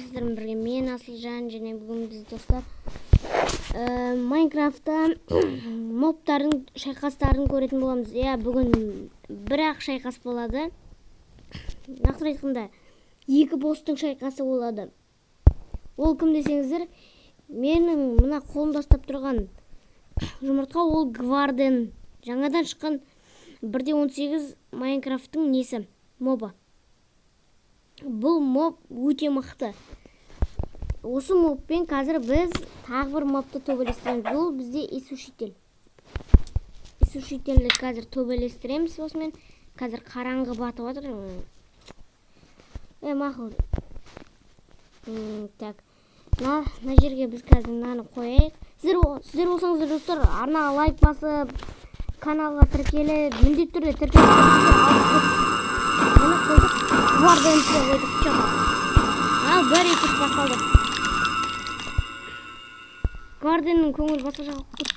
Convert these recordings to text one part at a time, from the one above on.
сіздермен бірге мен Асылжан және бүгін біз достар Майнкрафтта мобтардың шайқастарын көретін боламыз. Бүгін бір-ақ шайқас болады. Нақтырақ айтқанда, екі босстың шайқасы болады. Ол кім десеңіздер, менің мына қолымда ұстап тұрған жұмыртқа ол Гварден. Жаңадан шыққан 1.18 Майнкрафттың несі? Моба. Бұл моб өте мықты. Осы мобпен қазір біз тағы бір мобты төбелестіреміз. Бұл бізде иссушитель. Иссушительді қазір төбелестіреміз осымен. Қазір қараңғы батып отыр. Мақұл. Так. Мына жерге біз қазір мынаны қояйық. Сіздер болсаңыздар достар, арнаға лайк басып, каналға тіркеліп, міндетті түрде тіркеліп мына қойдық. Гварден қойдық. Ал бір етіп басталды. Гварденнің көңіл басқа жаққа құр.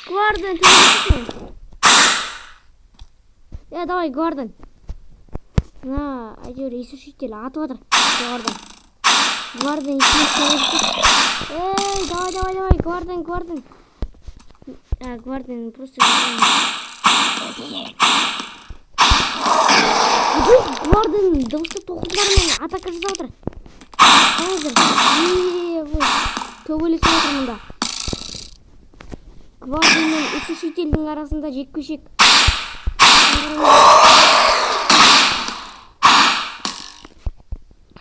Гварден төбелесің. Давай, Гварден. Әйтеуір иссушитель атып отыр. Гварден давай, Гварден. Гварден просто... Гварден дауысты тоқымдарымен атака жасап отыр. Қазір төбелесіп отыр мұнда. Гварден мен иссушительдің арасында жекпе-жек.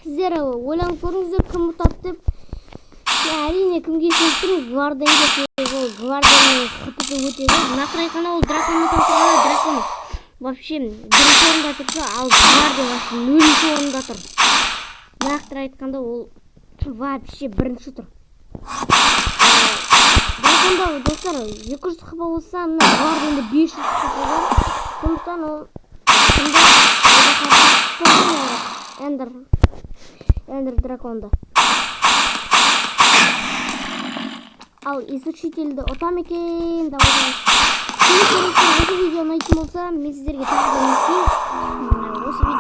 Сіздер ойланып көріңіздер, кім ұтады деп. Әрине кімге сеніп Гварденге сеніп, ол Гварденнің хпсы өте көп. Нақтырақ айтқанда ол драконмен салыстырғанда дракон вообще бірінші орында тұрса, ал Гварден вообще 0-ші орында тұр. Нақтырақ айтқанда ол вообще бірінші тұр. Драконда достар 200 хп болса, мына Гварденде 500 хп бар. Сондықтан ол Эндер драконды. Ал иссушительді ұтам екен. Осы видео ұнайтын болса, мен сіздерге тағы да осы видео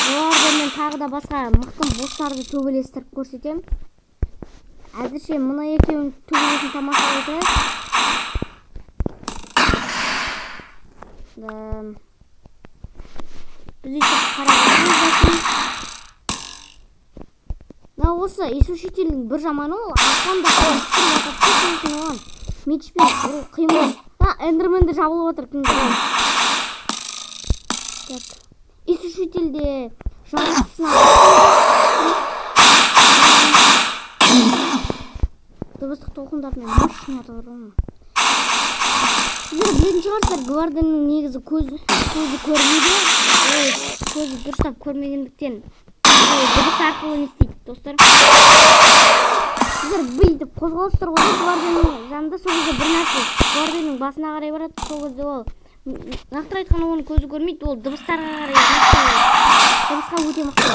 Гварденмен тағы да басқа мықты босстарды төбелестіріп көрсетемін. Әзірше мұны екеуін төбелесін тамаша етіп. Біз өйтіп қарағанымыз. Осы иссушительдің бір жаманы ол аспанда оған мечпен қимыл. Эндерменде жабылып отыр. Иссушительде жауапсына дыбыстық толқындармен мощный атып отыр. Сіздер білетін шығарсыздар, Гварденнің негізі көзі көрмейді. Көзі дұрыстап көрмегендіктен дыбыс арқылы не істейді, достар. Сіздер бүйтіп қозғалыстар ғой, Гварденнің жанында сол кезде бір нәрсе Гварденнің басына қарай барады. Сол кезде ол нақтырақ айтқанда оның көзі көрмейді, ол дыбыстарға қарай. Дыбысқа өте мықты.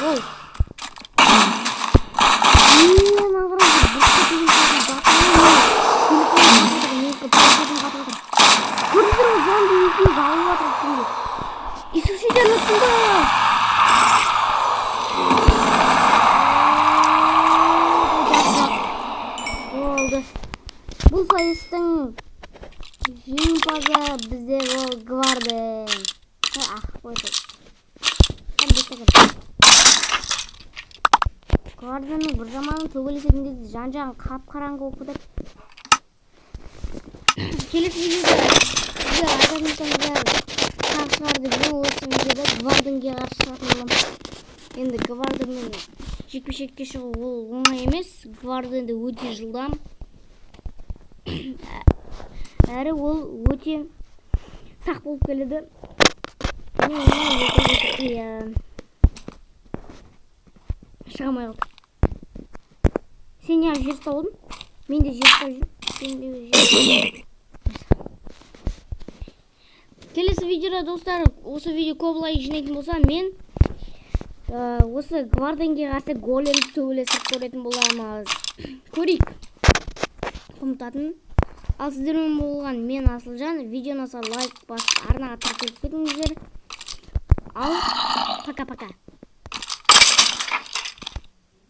Ол иссушитель үстінде. Болды. Бұл сайыстың жеңімпазы бізде ол Гварден. Гварденнің бір жаманын төбелесетін кезде жан-жағын қап-қараңғы болып кетеді. Келесі видеода сіздер айтатынсаңыздар тағы шығар деп осы видеода Гварденге қарсы шығатын боламын. Енді Гварденмен жекпе-жекке шығу ол оңай емес. Гварденде өте жылдам. Әрі ол өте сақ болып келеді. Шыға алмай қалды. Сен неғып жер ұстап олдың? Мен де жер ұстап жүрмін. Келесі видеода достар, осы видео көп лайк жинайтын болса, мен осы Гварденге қарсы големді төбелесіп көретін боламыз. Көрейік. Қымтатын. Ал сіздермен болған мен Асылжан. Видео ұнаса лайк басып арнаға тіркеліп кетіңіздер. Ал пока-пока.